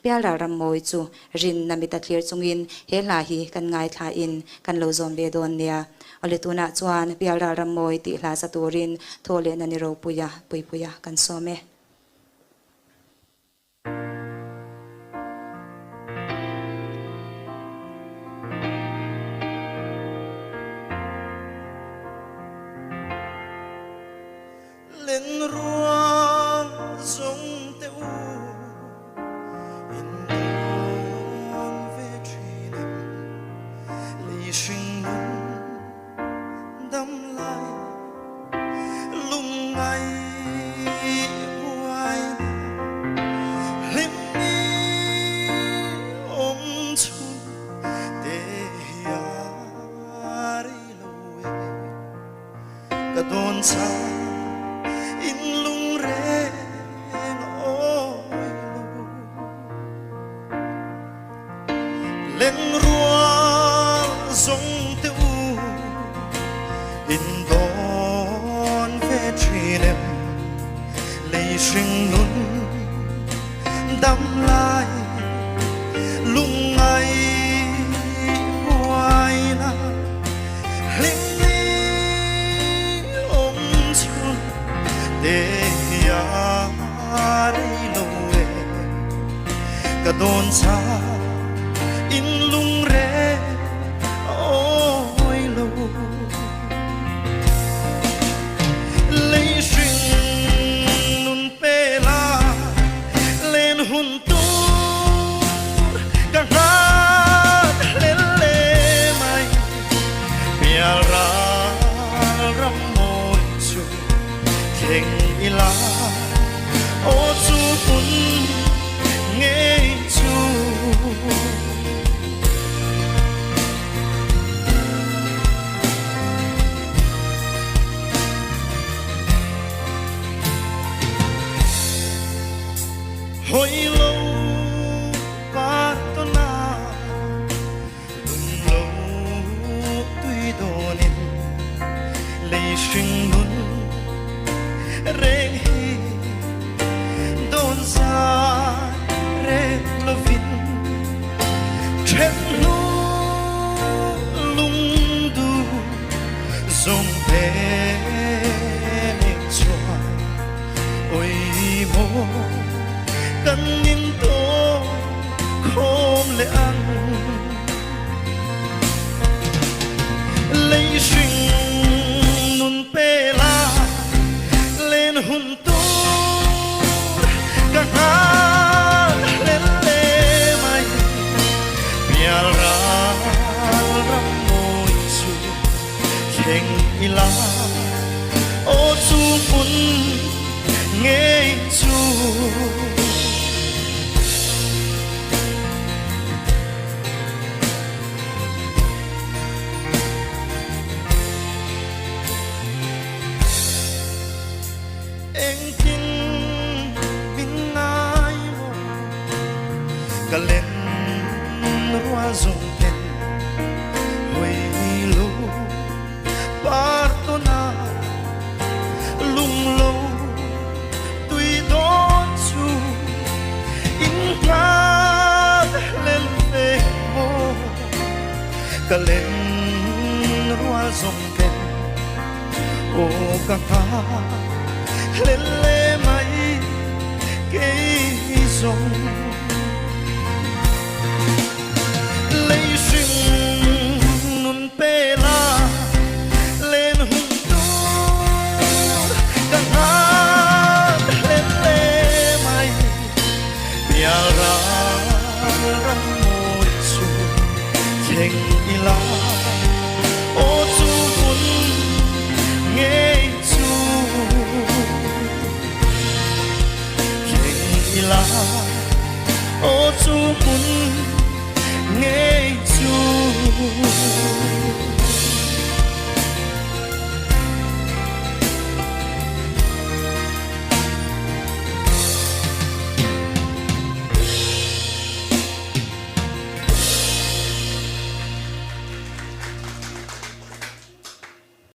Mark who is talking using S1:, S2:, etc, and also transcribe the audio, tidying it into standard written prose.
S1: pial ram moi chu rin namita clear chungin he la hi kan ngai thla in kan lo zom ve don nia ole tuna chuan pial ram moi ti hla sa turin thole na ni ro puya puipuya kan some
S2: lên ruộng giống teu in đón về truy niệm lý sinh đâm lại lung ngày quay lim đi ôm chun để yari lâu cả đồn xa in lung reng oi lu lên ruộng giống teu in đón về truy niệm lấy sinh luôn đắm lại lung ngày quay là linh đi ôm chun để yari lâu cả đồn xa in lung rê ôi lâu lấy sinh nun pe la lên hun tu cả hát lên lê mai bia ra ram môi chu keng ila ô chu kun nghe chu hồi lâu ba to na lung lâu tuy đồ nên lấy sinh luôn reng hi don sa re lovin chen nu lung du zong pe ning chua oi mo kan nin to khom le an lấy sinh nun pe la lên hun tu cả hát lên lê mai bia ra ram môi chu keng ila ô chu kun nghe chu anh tin bin ai mo cả lên hoa rụng tên hồi lu partona lung lâu tuy đón chu in ngát lên về mo cả lên hoa rụng tên ô cả lên lê mai cây rong lấy sinh nun pe la lên hun tu cả hát lên lê mai bia ra ram môi chu keng ila ô chu kun nghe chu ila ô chu kun nghe chu